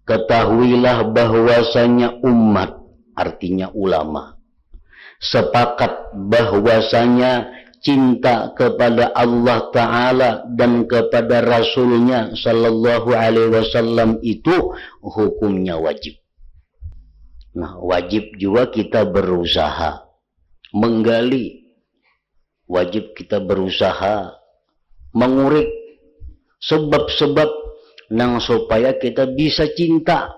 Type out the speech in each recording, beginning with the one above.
ketahuilah bahwasanya umat, artinya ulama, sepakat bahwasanya cinta kepada Allah Ta'ala dan kepada Rasulnya Sallallahu Alaihi Wasallam itu hukumnya wajib. Nah, wajib juga kita berusaha menggali, wajib kita berusaha mengurik sebab-sebab nang supaya kita bisa cinta.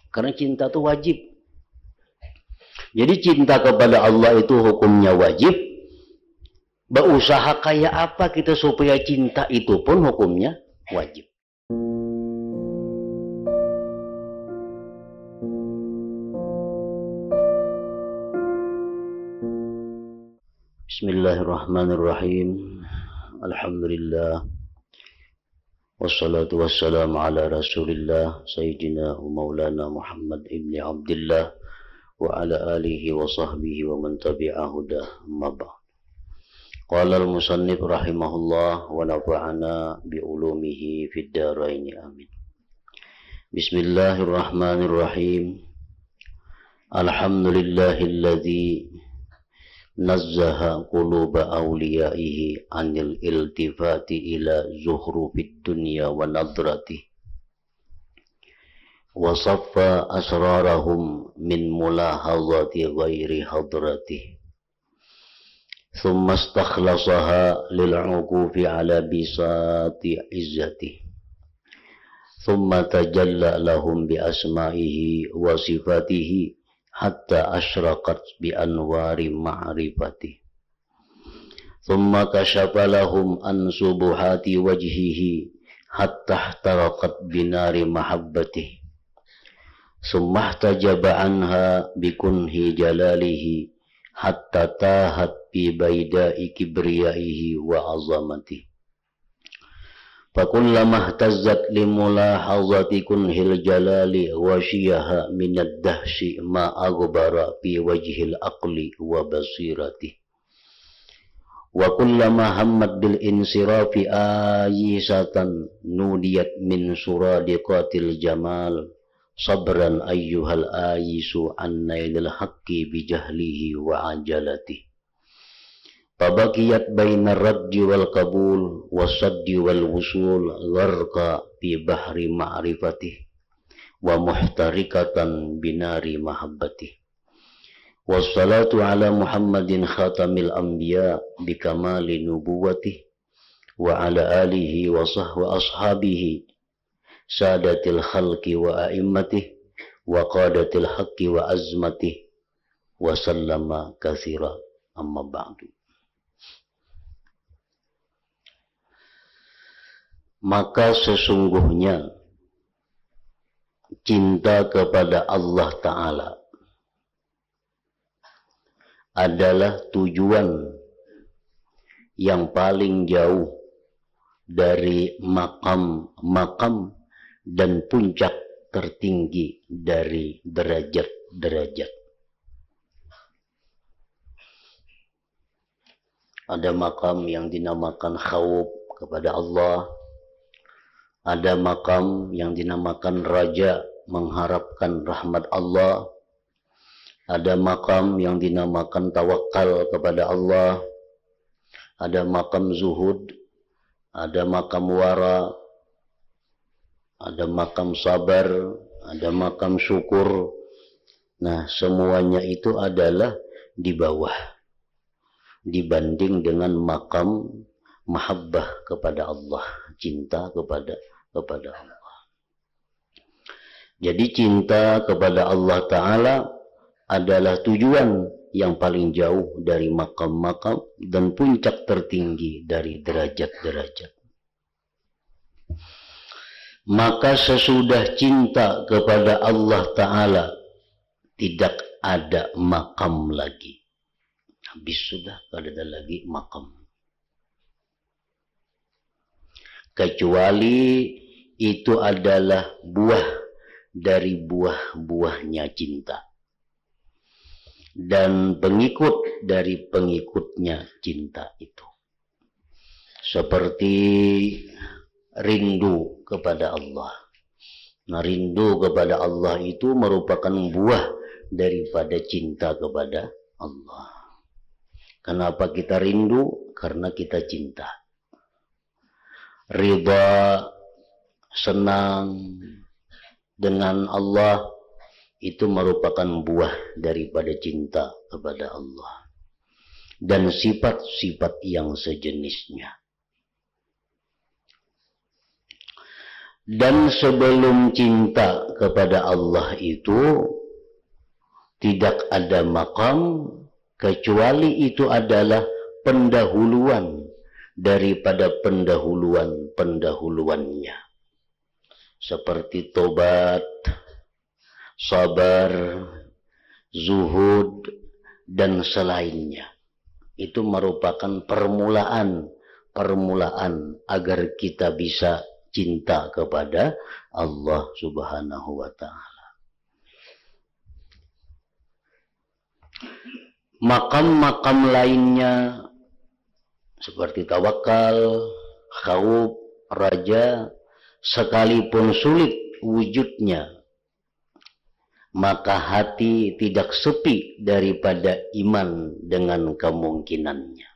Karena cinta itu wajib. Jadi cinta kepada Allah itu hukumnya wajib. Berusaha kayak apa kita supaya cinta itu pun hukumnya wajib. Bismillahirrahmanirrahim. Alhamdulillah. Wassalatu wassalamu ala Rasulillah Sayyidina wa Maulana Muhammad ibn Abdullah wa ala alihi wa sahbihi wa man tabi'ahu dah amma ba'd. Qala al-musannif rahimahullah wa nafa'ana bi ulumihi fid dharain amin. Bismillahirrahmanirrahim. Alhamdulillahilladzi nazzaha quluba awliyaihi anil iltifati ila zuhrufid dunya wa nadrati wa saffa asrarahum min mulahazati ghairi hadrati thumma istakhlasaha lil'uqufi ala bisati izzati thumma tajalla lahum bi asma'ihi wa sifatihi hatta asyraqat bi anwari ma'rifati thumma kashafa lahum an subuhati wajhihi hatta ihtaraqat binari mahabbati thumma ihtajaba anha bikunhi jalalihi hatta tahat bi baidai kibriyaihi wa azamati fakullama ihtazzat limulahazati kunhil jalali washiyaha minad dahshi ma aghbara fi wajhil aqli wa basirati wa kullama hammat bil insirafi ayisatan nudiyat min suradiqatil jamal sabran ayyuhal ayisu an nailil haqqi bijahlihi wa ajalati Tabaqiyat bainar raddi wal qabul wasaddi wal wusul gharqa fi bahri ma'rifati wa muhtarikatan binari mahabbati wassalatu ala Muhammadin khatamil anbiya bikamali nubuwati wa ala alihi wa ashabihi sadatil khalqi wa a'immati wa qadatil haqqi wa azmati wa sallama katsira amma ba'du. Maka sesungguhnya cinta kepada Allah Ta'ala adalah tujuan yang paling jauh dari makam-makam dan puncak tertinggi dari derajat-derajat. Ada makam yang dinamakan khawf kepada Allah. Ada makam yang dinamakan raja mengharapkan rahmat Allah. Ada makam yang dinamakan tawakal kepada Allah. Ada makam zuhud. Ada makam wara. Ada makam sabar. Ada makam syukur. Nah, semuanya itu adalah di bawah dibanding dengan makam mahabbah kepada Allah, cinta kepada Allah. Jadi cinta kepada Allah Ta'ala adalah tujuan yang paling jauh dari makam-makam dan puncak tertinggi dari derajat-derajat. Maka sesudah cinta kepada Allah Ta'ala tidak ada makam lagi. Habis sudah, tidak ada lagi makam. Kecuali itu adalah buah dari buah-buahnya cinta. Dan pengikut dari pengikutnya cinta itu. Seperti rindu kepada Allah. Nah, rindu kepada Allah itu merupakan buah daripada cinta kepada Allah. Kenapa kita rindu? Karena kita cinta. Ridha, senang dengan Allah itu merupakan buah daripada cinta kepada Allah. Dan sifat-sifat yang sejenisnya. Dan sebelum cinta kepada Allah itu tidak ada makam kecuali itu adalah pendahuluan daripada pendahuluan-pendahuluannya. Seperti tobat, sabar, zuhud, dan selainnya. Itu merupakan permulaan agar kita bisa cinta kepada Allah Subhanahu wa ta'ala. Makam-makam lainnya seperti tawakal, khauf, raja, sekalipun sulit wujudnya, maka hati tidak sepi daripada iman dengan kemungkinannya.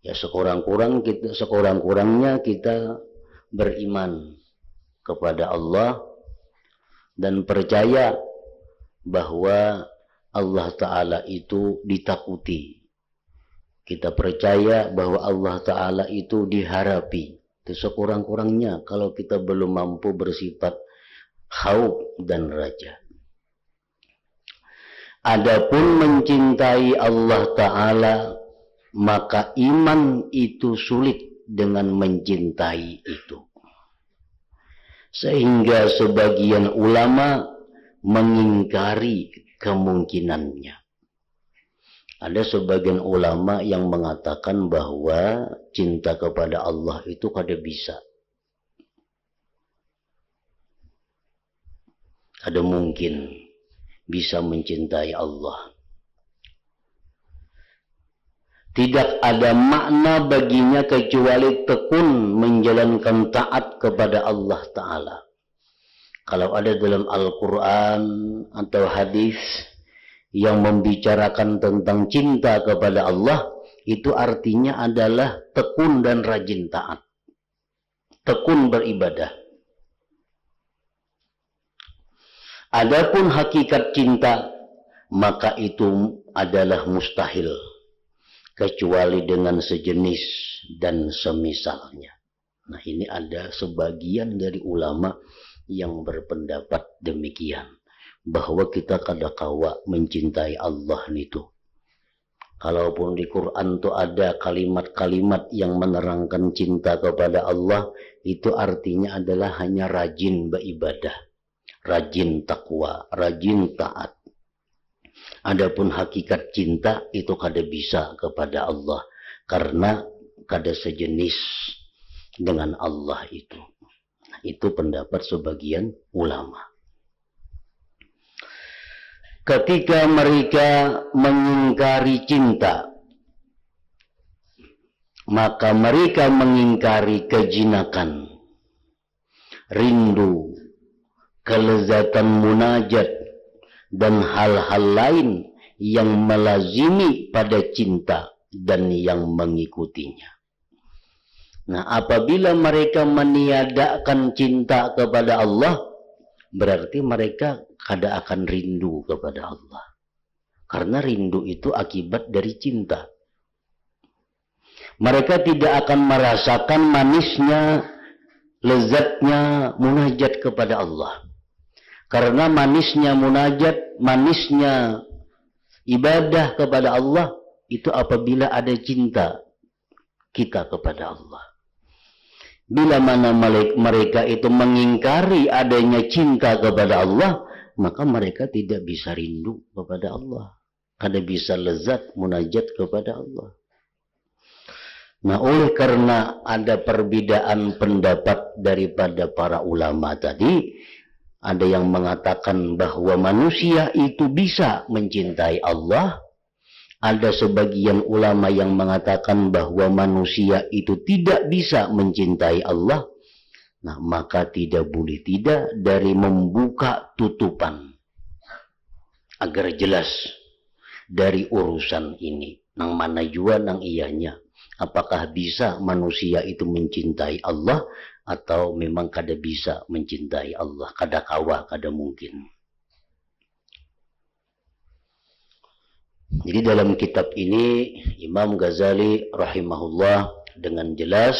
Ya, sekurang-kurangnya kita beriman kepada Allah dan percaya bahwa Allah Ta'ala itu ditakuti. Kita percaya bahwa Allah Ta'ala itu diharapi. Itu sekurang-kurangnya kalau kita belum mampu bersifat khauf dan raja. Adapun mencintai Allah Ta'ala, maka iman itu sulit dengan mencintai itu. Sehingga sebagian ulama mengingkari kemungkinannya. Ada sebagian ulama yang mengatakan bahwa cinta kepada Allah itu kada bisa. Ada mungkin bisa mencintai Allah. Tidak ada makna baginya kecuali tekun menjalankan taat kepada Allah Ta'ala. Kalau ada dalam Al-Quran atau hadis yang membicarakan tentang cinta kepada Allah, itu artinya adalah tekun dan rajin taat. Tekun beribadah. Adapun hakikat cinta, maka itu adalah mustahil, kecuali dengan sejenis dan semisalnya. Nah, ini ada sebagian dari ulama yang berpendapat demikian, bahwa kita kadakawa mencintai Allah itu. Kalaupun di Quran itu ada kalimat-kalimat yang menerangkan cinta kepada Allah, itu artinya adalah hanya rajin beribadah, rajin takwa, rajin taat. Adapun hakikat cinta itu kada bisa kepada Allah, karena kada sejenis dengan Allah itu. Itu pendapat sebagian ulama. Ketika mereka mengingkari cinta, maka mereka mengingkari kejinakan, rindu, kelezatan munajat, dan hal-hal lain yang melazimi pada cinta dan yang mengikutinya. Nah, apabila mereka meniadakan cinta kepada Allah, berarti mereka kada akan rindu kepada Allah. Karena rindu itu akibat dari cinta. Mereka tidak akan merasakan manisnya, lezatnya munajat kepada Allah. Karena manisnya munajat, manisnya ibadah kepada Allah, itu apabila ada cinta kita kepada Allah. Bila mana mereka itu mengingkari adanya cinta kepada Allah, maka mereka tidak bisa rindu kepada Allah. Kada bisa lezat munajat kepada Allah. Nah, oleh karena ada perbedaan pendapat daripada para ulama tadi, ada yang mengatakan bahwa manusia itu bisa mencintai Allah, Ada sebagian ulama yang mengatakan bahwa manusia itu tidak bisa mencintai Allah. Nah, maka tidak boleh tidak dari membuka tutupan agar jelas dari urusan ini. Nang mana jua nang iyanya. Apakah bisa manusia itu mencintai Allah atau memang kada bisa mencintai Allah, kada kawa, kada mungkin. Jadi dalam kitab ini Imam Ghazali rahimahullah dengan jelas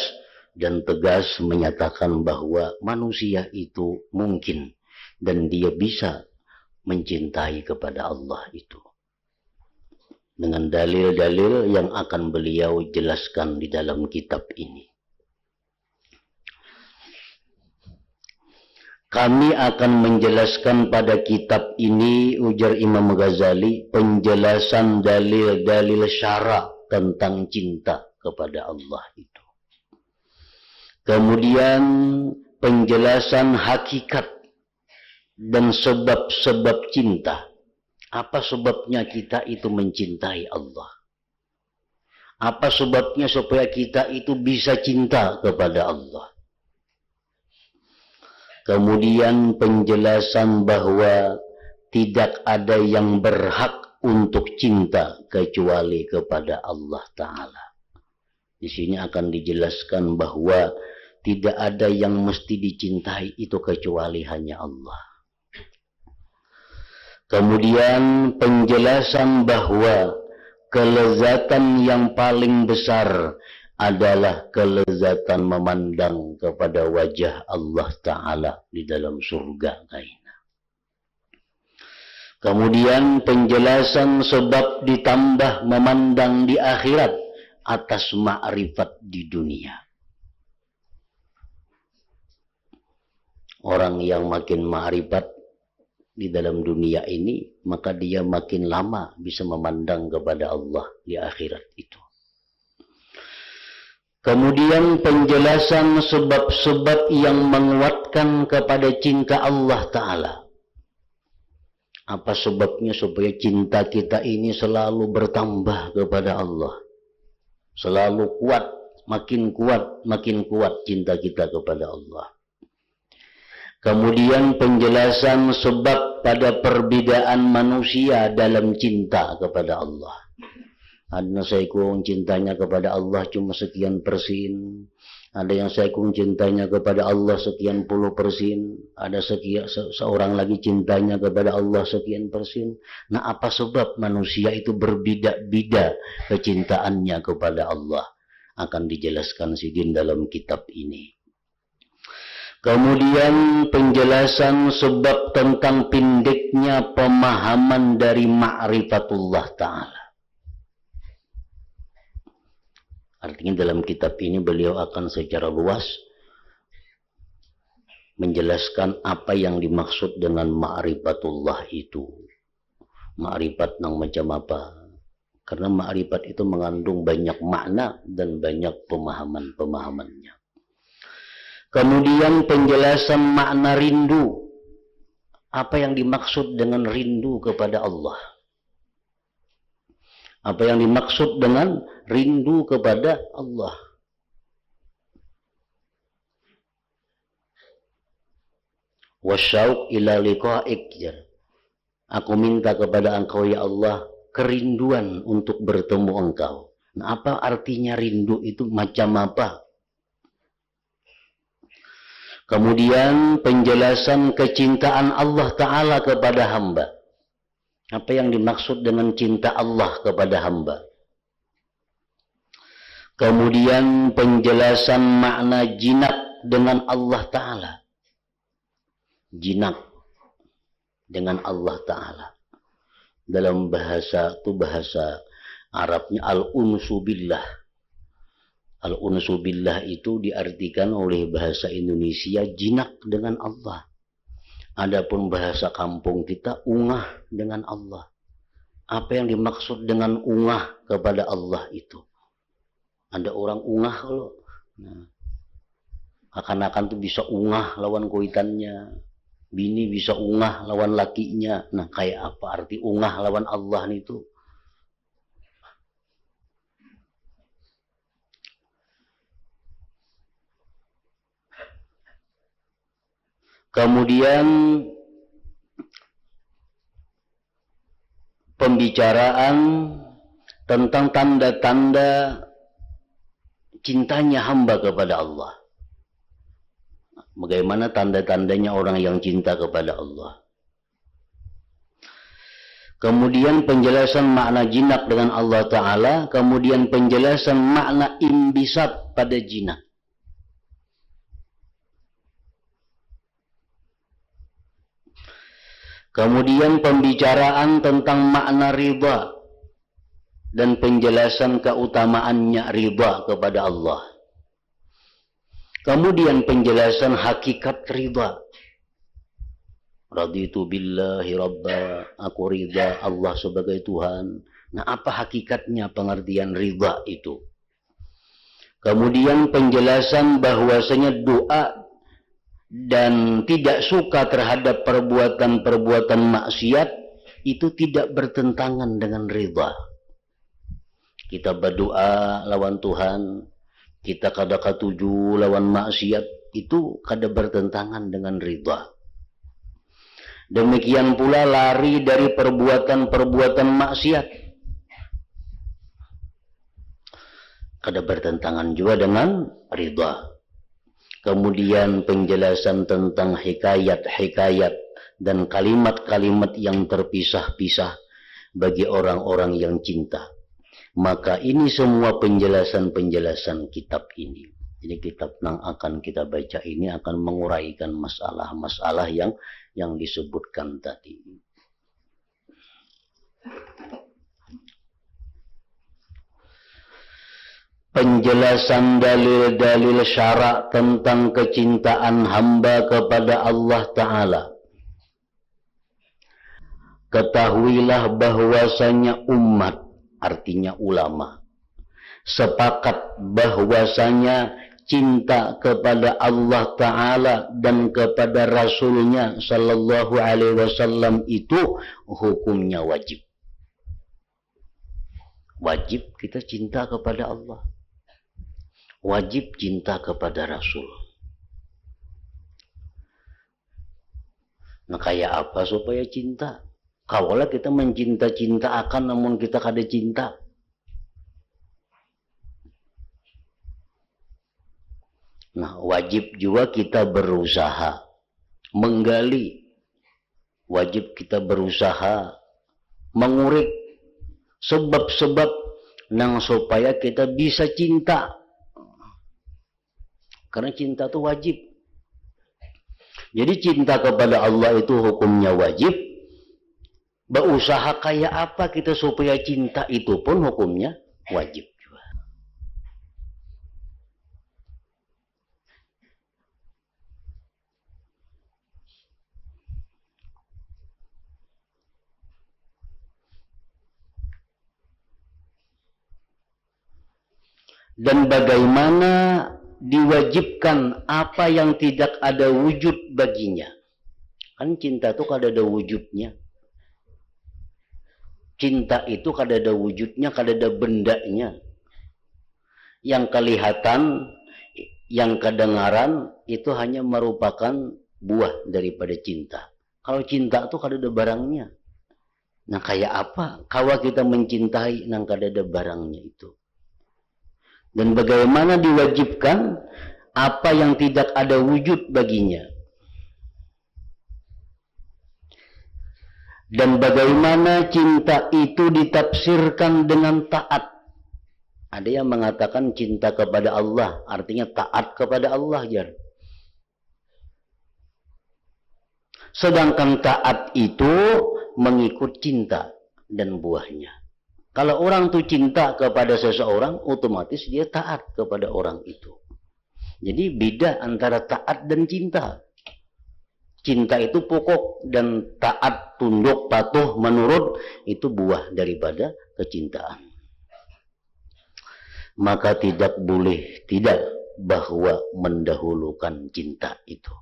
dan tegas menyatakan bahwa manusia itu mungkin dan dia bisa mencintai kepada Allah itu. Dengan dalil-dalil yang akan beliau jelaskan di dalam kitab ini. Kami akan menjelaskan pada kitab ini, ujar Imam Ghazali, penjelasan dalil-dalil syara tentang cinta kepada Allah itu. Kemudian penjelasan hakikat dan sebab-sebab cinta. Apa sebabnya kita itu mencintai Allah? Apa sebabnya supaya kita itu bisa cinta kepada Allah? Kemudian penjelasan bahwa tidak ada yang berhak untuk cinta kecuali kepada Allah Ta'ala. Di sini akan dijelaskan bahwa tidak ada yang mesti dicintai itu kecuali hanya Allah. Kemudian penjelasan bahwa kelezatan yang paling besar adalah kelezatan memandang kepada wajah Allah Ta'ala di dalam surga kaina. Kemudian penjelasan sebab ditambah memandang di akhirat atas ma'rifat di dunia. Orang yang makin ma'rifat di dalam dunia ini, maka dia makin lama bisa memandang kepada Allah di akhirat itu. Kemudian penjelasan sebab-sebab yang menguatkan kepada cinta Allah Ta'ala. Apa sebabnya supaya cinta kita ini selalu bertambah kepada Allah. Selalu kuat, makin kuat cinta kita kepada Allah. Kemudian penjelasan sebab pada perbedaan manusia dalam cinta kepada Allah. Ada yang cintanya kepada Allah cuma sekian persen. Ada yang cintanya kepada Allah sekian puluh persen. Ada seorang lagi cintanya kepada Allah sekian persen. Nah, apa sebab manusia itu berbeda-beda kecintaannya kepada Allah? Akan dijelaskan sidin dalam kitab ini. Kemudian penjelasan sebab tentang pendeknya pemahaman dari ma'rifatullah Ta'ala. Artinya dalam kitab ini beliau akan secara luas menjelaskan apa yang dimaksud dengan ma'rifatullah itu. Ma'rifat yang macam apa? Karena ma'rifat itu mengandung banyak makna dan banyak pemahaman-pemahamannya. Kemudian penjelasan makna rindu. Apa yang dimaksud dengan rindu kepada Allah? Apa yang dimaksud dengan rindu kepada Allah? Wasyauq ila liqa'ik. Aku minta kepada engkau ya Allah kerinduan untuk bertemu engkau. Nah, apa artinya rindu itu, macam apa? Kemudian penjelasan kecintaan Allah Ta'ala kepada hamba. Apa yang dimaksud dengan cinta Allah kepada hamba? Kemudian penjelasan makna jinak dengan Allah Ta'ala. Jinak dengan Allah Ta'ala. Dalam bahasa itu bahasa Arabnya al-unsu billah. Al-unsu billah itu diartikan oleh bahasa Indonesia jinak dengan Allah. Adapun bahasa kampung kita ungah dengan Allah. Apa yang dimaksud dengan ungah kepada Allah itu? Ada orang ungah loh. Nah, akan-akan tuh bisa ungah lawan kuitannya. Bini bisa ungah lawan lakinya. Nah, kayak apa arti ungah lawan Allah itu? Kemudian pembicaraan tentang tanda-tanda cintanya hamba kepada Allah. Bagaimana tanda-tandanya orang yang cinta kepada Allah. Kemudian penjelasan makna jinak dengan Allah Ta'ala. Kemudian penjelasan makna imbisat pada jinak. Kemudian pembicaraan tentang makna ridha dan penjelasan keutamaannya ridha kepada Allah. Kemudian penjelasan hakikat ridha. Raditu billahi rabba, aku ridha Allah sebagai Tuhan. Nah, apa hakikatnya pengertian ridha itu? Kemudian penjelasan bahwasanya doa dan tidak suka terhadap perbuatan-perbuatan maksiat itu tidak bertentangan dengan ridha. Kita berdoa lawan Tuhan, kita kada katuju lawan maksiat, itu kada bertentangan dengan ridha. Demikian pula lari dari perbuatan-perbuatan maksiat, kada bertentangan juga dengan ridha. Kemudian penjelasan tentang hikayat-hikayat dan kalimat-kalimat yang terpisah-pisah bagi orang-orang yang cinta. Maka ini semua penjelasan-penjelasan kitab ini. Jadi kitab yang akan kita baca ini akan menguraikan masalah-masalah yang disebutkan tadi. Penjelasan dalil-dalil syarak tentang kecintaan hamba kepada Allah Ta'ala. Ketahuilah bahwasanya umat, artinya ulama, sepakat bahwasanya cinta kepada Allah Ta'ala dan kepada Rasulnya Sallallahu Alaihi Wasallam itu hukumnya wajib. Wajib kita cinta kepada Allah. Wajib cinta kepada Rasul. Nah, kayak apa supaya cinta? Kalau kita mencinta-cinta akan namun kita kada cinta. Nah, wajib juga kita berusaha menggali. Wajib kita berusaha mengurik sebab-sebab nang supaya kita bisa cinta. Karena cinta itu wajib. Jadi cinta kepada Allah itu hukumnya wajib. Berusaha kayak apa kita supaya cinta itu pun hukumnya wajib juga. Dan bagaimana diwajibkan apa yang tidak ada wujud baginya. Kan cinta itu kada ada wujudnya. Cinta itu kada ada wujudnya, kada ada bendanya. Yang kelihatan, yang kedengaran itu hanya merupakan buah daripada cinta. Kalau cinta itu kada ada barangnya. Nah, kayak apa kalau kita mencintai nang kada ada barangnya itu? Dan bagaimana diwajibkan apa yang tidak ada wujud baginya. Dan bagaimana cinta itu ditafsirkan dengan taat. Ada yang mengatakan cinta kepada Allah artinya taat kepada Allah, jar. Sedangkan taat itu mengikut cinta dan buahnya. Kalau orang itu cinta kepada seseorang, otomatis dia taat kepada orang itu. Jadi beda antara taat dan cinta. Cinta itu pokok dan taat, tunduk, patuh, menurut itu buah daripada kecintaan. Maka tidak boleh tidak bahwa mendahulukan cinta itu.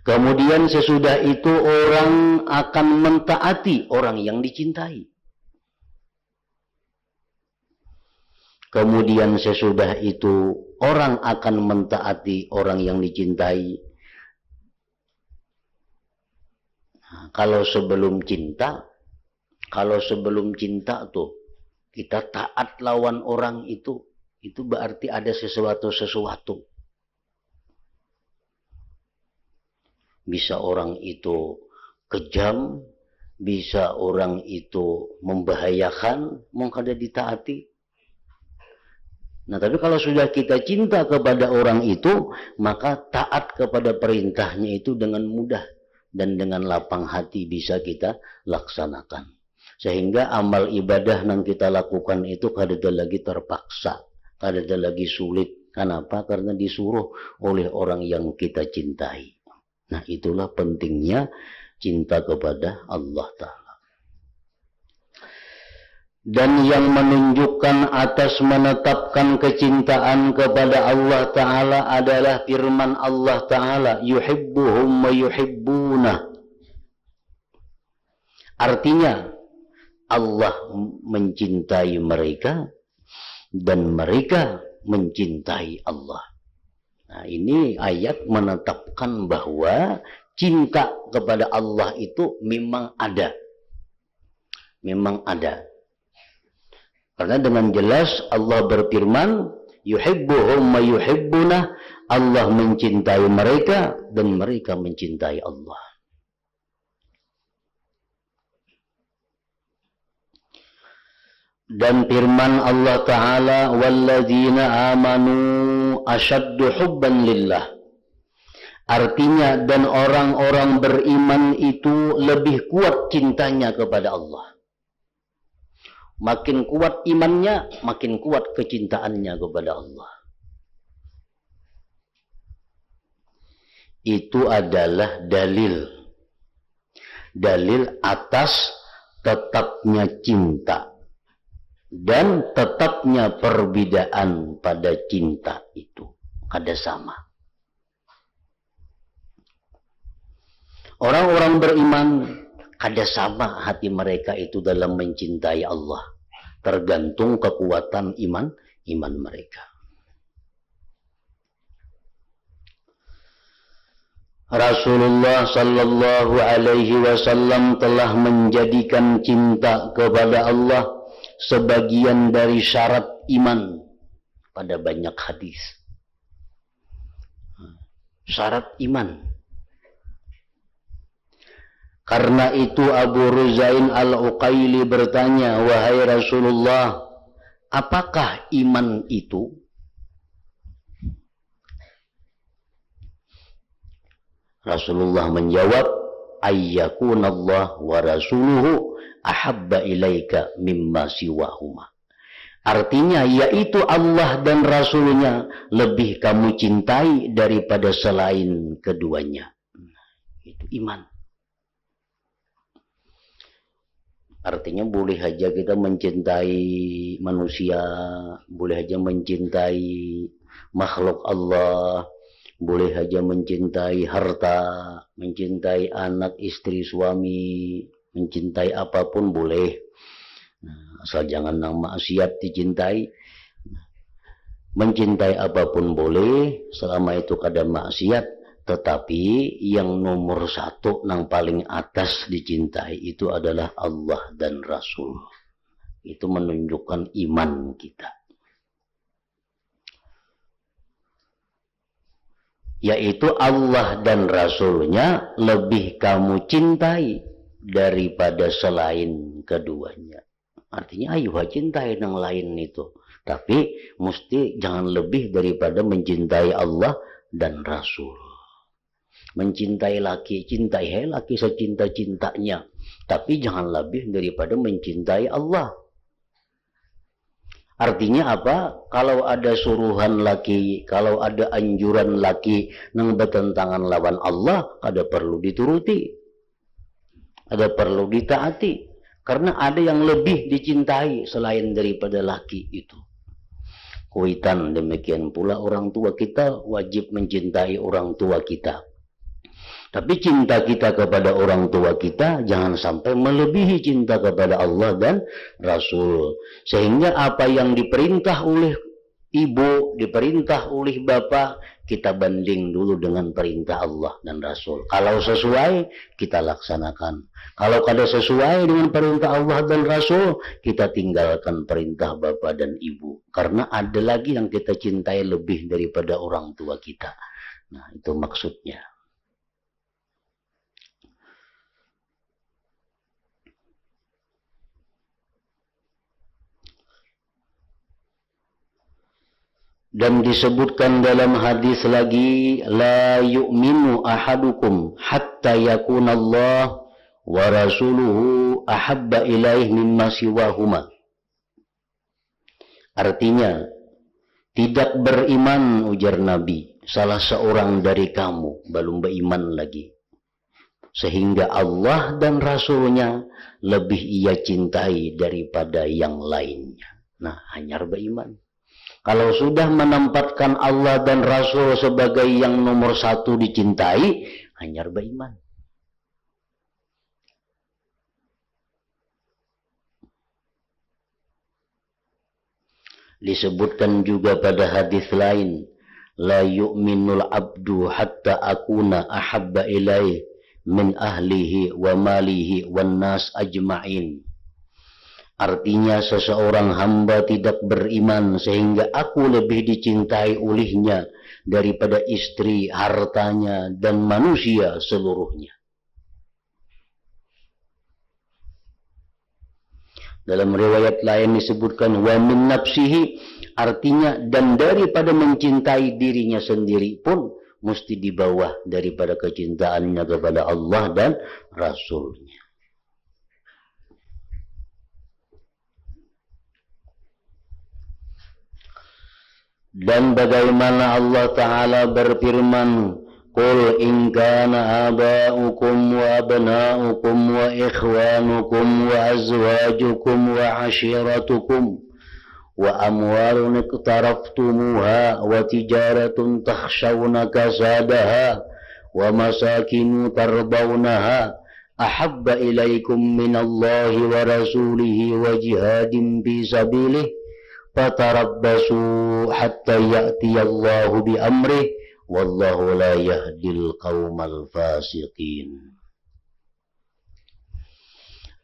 Kemudian sesudah itu orang akan mentaati orang yang dicintai. kemudian sesudah itu orang akan mentaati orang yang dicintai. Nah, kalau sebelum cinta tuh kita taat lawan orang itu berarti ada sesuatu. Bisa orang itu kejam, bisa orang itu membahayakan, mau kada ditaati. Nah, tapi kalau sudah kita cinta kepada orang itu, maka taat kepada perintahnya itu dengan mudah dan dengan lapang hati bisa kita laksanakan. Sehingga amal ibadah yang kita lakukan itu kada lagi terpaksa, kada lagi sulit. Kenapa? Karena disuruh oleh orang yang kita cintai. Nah, itulah pentingnya cinta kepada Allah Ta'ala. Dan yang menunjukkan atas menetapkan kecintaan kepada Allah Ta'ala adalah firman Allah Ta'ala, yuhibbuhum wa yuhibbunah. Artinya Allah mencintai mereka dan mereka mencintai Allah. Nah, ini ayat menetapkan bahwa cinta kepada Allah itu memang ada. Memang ada. Karena dengan jelas Allah berfirman, yuhibbuhum wa yuhibbunah, Allah mencintai mereka dan mereka mencintai Allah. Dan firman Allah Ta'ala, walladzina amanu asyaddu hubban lillah. Artinya, dan orang-orang beriman itu lebih kuat cintanya kepada Allah. Makin kuat imannya, makin kuat kecintaannya kepada Allah. Itu adalah dalil atas tetapnya cinta dan tetapnya perbedaan pada cinta itu ada sama. Orang-orang beriman ada sama hati mereka itu dalam mencintai Allah, tergantung kekuatan iman mereka. Rasulullah sallallahu alaihi wasallam telah menjadikan cinta kepada Allah sebagian dari syarat iman pada banyak hadis. Syarat iman. Karena itu Abu Ruzain Al-Uqaili bertanya, wahai Rasulullah, apakah iman itu? Rasulullah menjawab, ayyakunallah wa rasuluhu ahabba ilaika mimma siwahuma. Artinya, yaitu Allah dan Rasulnya lebih kamu cintai daripada selain keduanya. Itu iman. Artinya boleh saja kita mencintai manusia, boleh saja mencintai makhluk Allah, boleh saja mencintai harta, mencintai anak, istri, suami, mencintai apapun boleh. Nah, asal jangan nang maksiat dicintai. Mencintai apapun boleh, selama itu kada maksiat. Tetapi yang nomor satu, yang paling atas dicintai itu adalah Allah dan Rasul. Itu menunjukkan iman kita. Yaitu Allah dan Rasulnya lebih kamu cintai daripada selain keduanya. Artinya ayo cintai yang lain itu. Tapi mesti jangan lebih daripada mencintai Allah dan Rasul. Mencintai laki, cintai laki secinta-cintanya. Tapi jangan lebih daripada mencintai Allah. Artinya apa? Kalau ada suruhan laki, kalau ada anjuran laki yang bertentangan lawan Allah, ada perlu dituruti. Ada perlu ditaati. Karena ada yang lebih dicintai selain daripada laki itu. Kuitan demikian pula orang tua kita wajib mencintai orang tua kita. Tapi cinta kita kepada orang tua kita jangan sampai melebihi cinta kepada Allah dan Rasul. Sehingga apa yang diperintah oleh ibu, diperintah oleh bapak, kita banding dulu dengan perintah Allah dan Rasul. Kalau sesuai, kita laksanakan. Kalau kada sesuai dengan perintah Allah dan Rasul, kita tinggalkan perintah bapak dan ibu. Karena ada lagi yang kita cintai lebih daripada orang tua kita. Nah, itu maksudnya. Dan disebutkan dalam hadis lagi, la yu'minu ahadukum hatta yakuna Allah wa rasuluhu ahabba ilaih mimma siwahuma. Artinya, tidak beriman, ujar Nabi, salah seorang dari kamu belum beriman lagi, sehingga Allah dan Rasulnya lebih ia cintai daripada yang lainnya. Nah, hanya beriman. Kalau sudah menempatkan Allah dan Rasul sebagai yang nomor satu dicintai, hanya beriman. Disebutkan juga pada hadis lain, la yu'minul abdu hatta akuna ahabba ilaih min ahlihi wa malihi wan nas ajma'in. Artinya seseorang hamba tidak beriman sehingga aku lebih dicintai olehnya daripada istri, hartanya, dan manusia seluruhnya. Dalam riwayat lain disebutkan wa min nafsihi, artinya dan daripada mencintai dirinya sendiri pun mesti di bawah daripada kecintaannya kepada Allah dan Rasulnya. Dan bagaimana Allah Ta'ala berfirman, Qul in kana aba'ukum wa abna'ukum wa ikhwanukum wa azwajukum wa ashiratukum wa amwalun iqtaraftumuha wa tijaratun takhshawna kasadaha wa masakinu tardawnaha ahabba ilaikum minallahi wa rasulihi wa jihadin fi sabilih fatarabbasu hatta ya'tiyallahu bi amrih wallahu la yahdil qaumal fasiqin.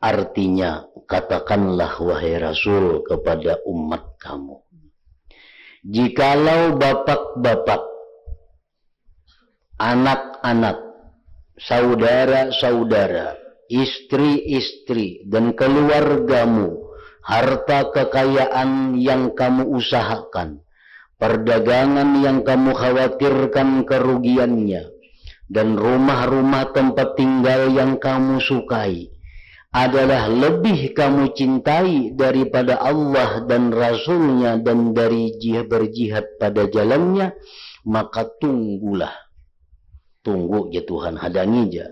Artinya, katakanlah wahai Rasul kepada umat kamu, jikalau bapak-bapak, anak-anak, saudara-saudara, istri-istri, dan keluargamu, harta kekayaan yang kamu usahakan, perdagangan yang kamu khawatirkan kerugiannya, dan rumah-rumah tempat tinggal yang kamu sukai, adalah lebih kamu cintai daripada Allah dan Rasulnya dan dari berjihad pada jalannya, maka tunggulah. Tunggu ya Tuhan, hadangi ya,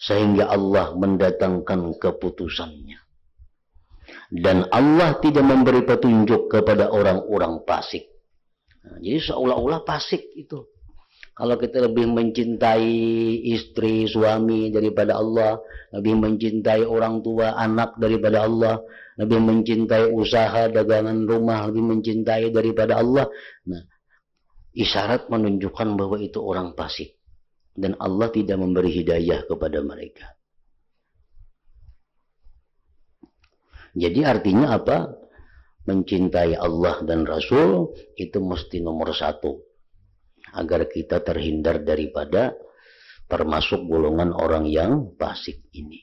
sehingga Allah mendatangkan keputusannya. Dan Allah tidak memberi petunjuk kepada orang-orang fasik. Nah, jadi seolah-olah fasik itu. Kalau kita lebih mencintai istri, suami daripada Allah, lebih mencintai orang tua, anak daripada Allah, lebih mencintai usaha, dagangan rumah, lebih mencintai daripada Allah. Nah, isyarat menunjukkan bahwa itu orang fasik. Dan Allah tidak memberi hidayah kepada mereka. Jadi artinya apa? Mencintai Allah dan Rasul itu mesti nomor satu, agar kita terhindar daripada termasuk golongan orang yang fasik ini.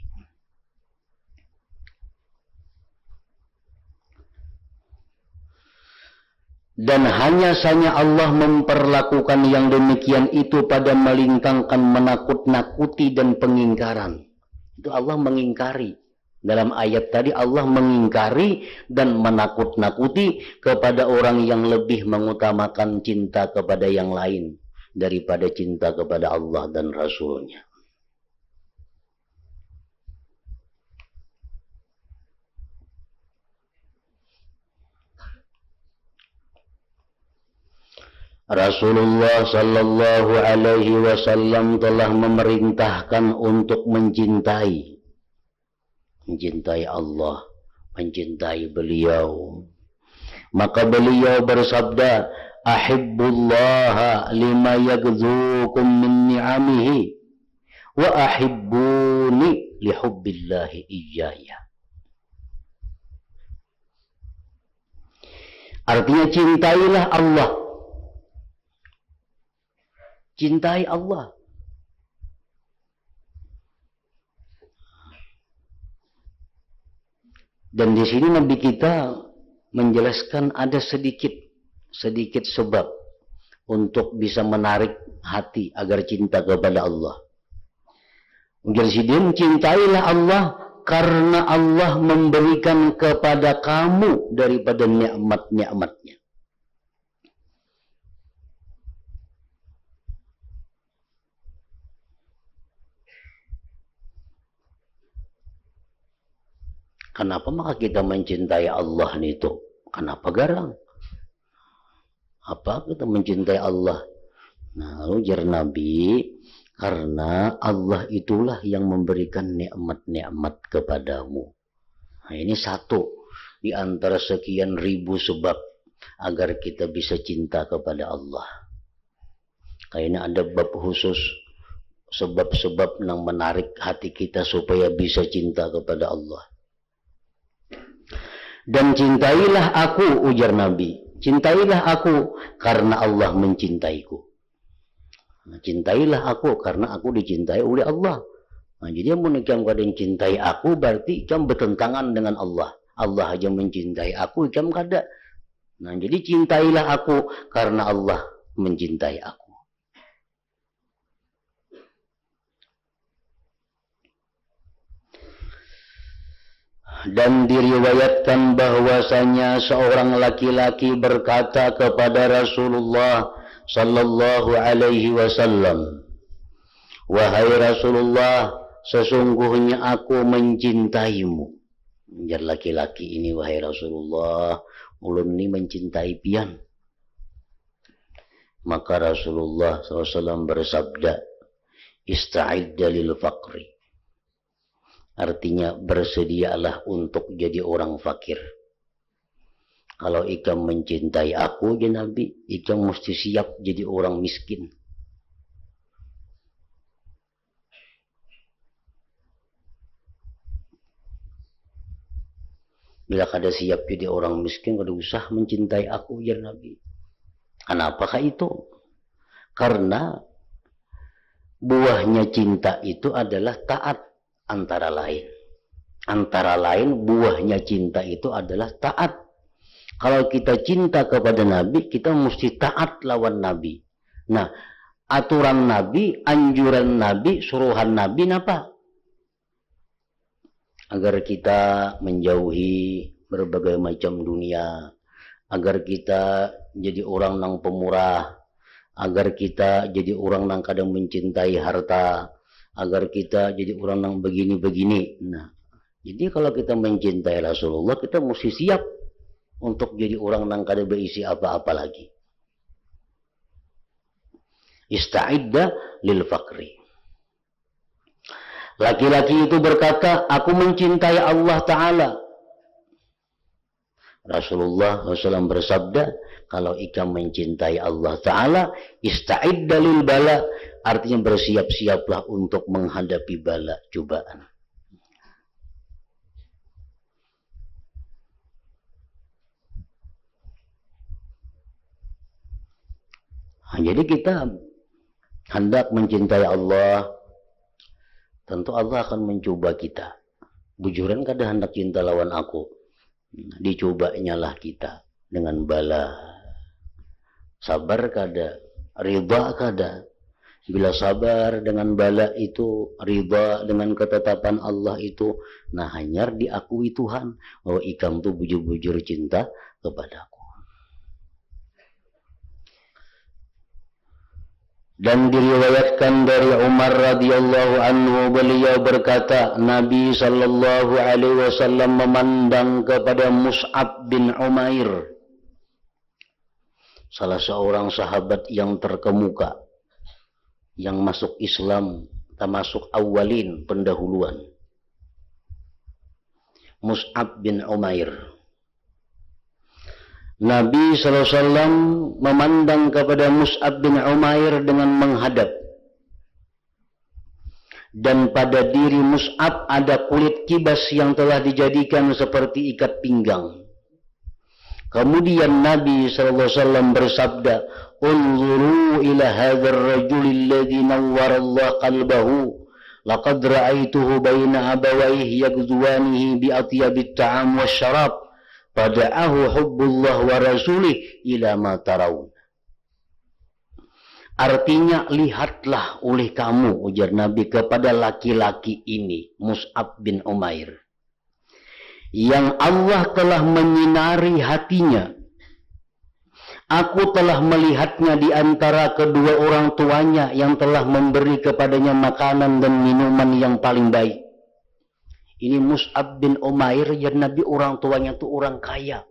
Dan hanya saja Allah memperlakukan yang demikian itu pada melintangkan menakut-nakuti dan pengingkaran. Itu Allah mengingkari. Dalam ayat tadi Allah mengingkari dan menakut-nakuti kepada orang yang lebih mengutamakan cinta kepada yang lain daripada cinta kepada Allah dan Rasulnya. Rasulullah sallallahu alaihi wasallam telah memerintahkan untuk mencintai Allah, mencintai beliau. Maka beliau bersabda, "Ahibbullaha lima yaghzukum min ni'amihi wa ahibbuni li hubbillahi iyaya." Artinya cintailah Allah. Cintai Allah. Dan di sini Nabi kita menjelaskan ada sedikit sebab untuk bisa menarik hati agar cinta kepada Allah. Jadi cintailah Allah karena Allah memberikan kepada kamu daripada nikmat-nikmatnya. Kenapa maka kita mencintai Allah itu? Kenapa garang? Apa kita mencintai Allah? Nah, lalu ujar Nabi, karena Allah itulah yang memberikan nikmat-nikmat kepadamu. Nah, ini satu di antara sekian ribu sebab agar kita bisa cinta kepada Allah. Kayaknya ada bab khusus sebab-sebab yang menarik hati kita supaya bisa cinta kepada Allah. Dan cintailah aku, ujar Nabi. Cintailah aku karena Allah mencintaiku. Nah, cintailah aku karena aku dicintai oleh Allah. Nah, jadi yang ikam kada cintai aku berarti ikam bertentangan dengan Allah. Allah aja mencintai aku, ikam kada. Nah, jadi cintailah aku karena Allah mencintai aku. Dan diriwayatkan bahwasanya seorang laki-laki berkata kepada Rasulullah sallallahu alaihi wasallam, "Wahai Rasulullah, sesungguhnya aku mencintaimu." Ujar laki-laki ini, "Wahai Rasulullah, ulun ini mencintai pian." Maka Rasulullah SAW bersabda, "Ista'idda lil faqri." Artinya bersedialah untuk jadi orang fakir. Kalau ikam mencintai aku, ya Nabi, ikam mesti siap jadi orang miskin. Bila kada siap jadi orang miskin, kada usah mencintai aku, ya Nabi. Kenapakah itu? Karena buahnya cinta itu adalah taat. Antara lain buahnya cinta itu adalah taat. Kalau kita cinta kepada Nabi, kita mesti taat lawan Nabi. Nah, aturan Nabi, anjuran Nabi, suruhan Nabi apa? Agar kita menjauhi berbagai macam dunia, agar kita jadi orang yang pemurah, agar kita jadi orang yang kadang mencintai harta, agar kita jadi orang yang begini-begini. Nah, jadi kalau kita mencintai Rasulullah, kita mesti siap untuk jadi orang yang kada berisi apa-apa lagi. Ista'idda lil faqri. Laki-laki itu berkata, "Aku mencintai Allah Ta'ala." Rasulullah SAW bersabda, kalau ikam mencintai Allah Ta'ala, ista'idda lil bala, artinya bersiap-siaplah untuk menghadapi bala, cobaan. Nah, jadi kita hendak mencintai Allah, tentu Allah akan mencoba kita. Bujuran kada hendak cinta lawan aku, dicobanya lah kita dengan bala. Sabar kada, ridha kada. Bila sabar dengan bala itu, ridha dengan ketetapan Allah itu, nah hanyar diakui Tuhan bahwa ikam tu bujur-bujur cinta kepadaku. Dan diriwayatkan dari Umar radhiyallahu anhu, beliau berkata, Nabi sallallahu alaihi wasallam memandang kepada Mus'ab bin Umair. salah seorang sahabat yang terkemuka, yang masuk Islam, termasuk awalin, pendahuluan. Mus'ab bin Umair. Nabi SAW memandang kepada Mus'ab bin Umair dengan menghadap. Dan pada diri Mus'ab ada kulit kibas yang telah dijadikan seperti ikat pinggang. Kemudian Nabi SAW bersabda, "Unzuru ila hadzal rajul alladhi nawwara Allah qalbahu. Laqad ra'aituhu baina abawayhi yagzuwanihi bi atyabit ta'am wasyarab. Fada'ahu hubbullah wa rasulih ila ma tarawun." Artinya, lihatlah oleh kamu, ujar Nabi kepada laki-laki ini, Mus'ab bin Umair, yang Allah telah menyinari hatinya. Aku telah melihatnya di antara kedua orang tuanya yang telah memberi kepadanya makanan dan minuman yang paling baik. Ini Mus'ab bin Umair, ya Nabi, orang tuanya itu orang kaya.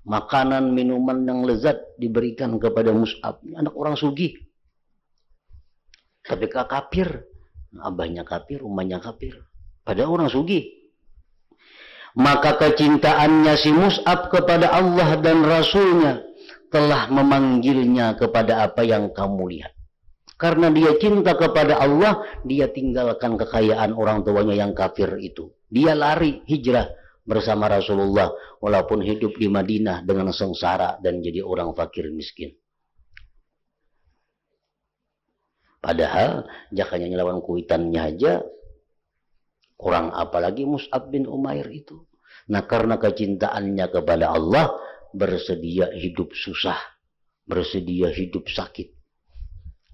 Makanan, minuman yang lezat diberikan kepada Mus'ab. Anak orang sugih. Tapi kafir. Abahnya kafir, umahnya kafir. Pada orang sugih. Maka kecintaannya si Mus'ab kepada Allah dan Rasulnya telah memanggilnya kepada apa yang kamu lihat. Karena dia cinta kepada Allah, dia tinggalkan kekayaan orang tuanya yang kafir itu. Dia lari, hijrah bersama Rasulullah, walaupun hidup di Madinah dengan sengsara dan jadi orang fakir miskin. Padahal jakanya lawan kuitannya aja kurang, apalagi Mus'ab bin Umair itu. Nah, karena kecintaannya kepada Allah, bersedia hidup susah, bersedia hidup sakit,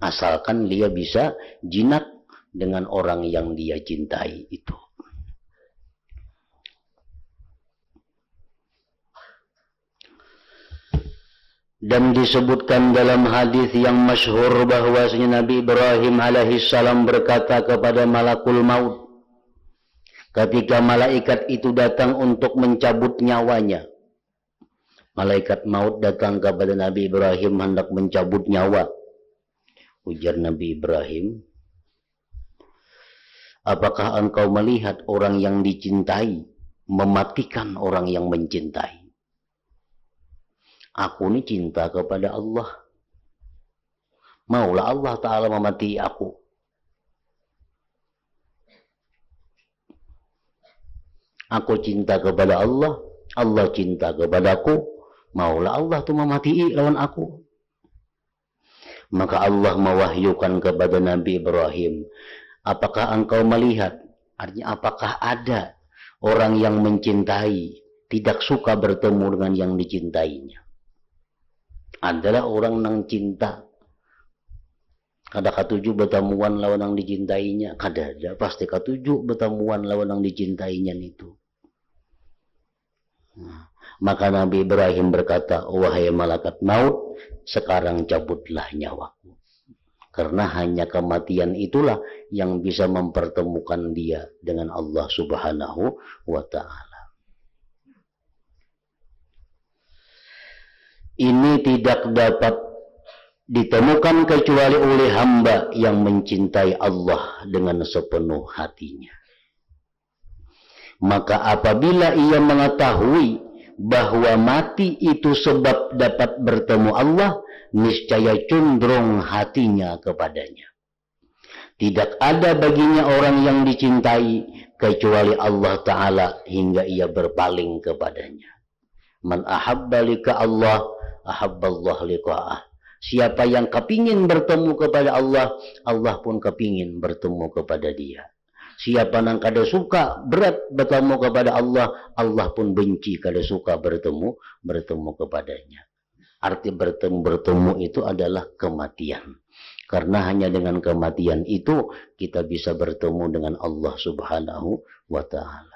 asalkan dia bisa jinak dengan orang yang dia cintai itu. Dan disebutkan dalam hadis yang masyhur bahwasanya Nabi Ibrahim alaihissalam berkata kepada malakul maut ketika malaikat itu datang untuk mencabut nyawanya. Malaikat maut datang kepada Nabi Ibrahim hendak mencabut nyawa. Ujar Nabi Ibrahim, "Apakah engkau melihat orang yang dicintai mematikan orang yang mencintai?" Aku ini cinta kepada Allah. Maulah Allah Ta'ala memati aku. Aku cinta kepada Allah, Allah cinta kepadaku. Maulah Allah tu memati lawan aku. Maka Allah mewahyukan kepada Nabi Ibrahim, apakah engkau melihat? Artinya, apakah ada orang yang mencintai tidak suka bertemu dengan yang dicintainya? Adalah orang yang cinta. Kada katuju bertemuan lawan yang dicintainya. Kada ada. Pasti katuju bertemuan lawan yang dicintainya itu. Nah, maka Nabi Ibrahim berkata, "Wahai malaikat maut, sekarang cabutlah nyawaku." Karena hanya kematian itulah yang bisa mempertemukan dia dengan Allah Subhanahu wa Ta'ala. Ini tidak dapat ditemukan kecuali oleh hamba yang mencintai Allah dengan sepenuh hatinya. Maka apabila ia mengetahui bahwa mati itu sebab dapat bertemu Allah, niscaya condong hatinya kepadanya. Tidak ada baginya orang yang dicintai kecuali Allah Ta'ala hingga ia berpaling kepadanya. Man ahabba lika Allah, ahabballah liqa'ah. Siapa yang kepingin bertemu kepada Allah, Allah pun kepingin bertemu kepada dia. Siapa yang kada suka berat bertemu kepada Allah, Allah pun benci kada suka bertemu kepadanya. Arti bertemu itu adalah kematian. Karena hanya dengan kematian itu kita bisa bertemu dengan Allah Subhanahu wa Ta'ala.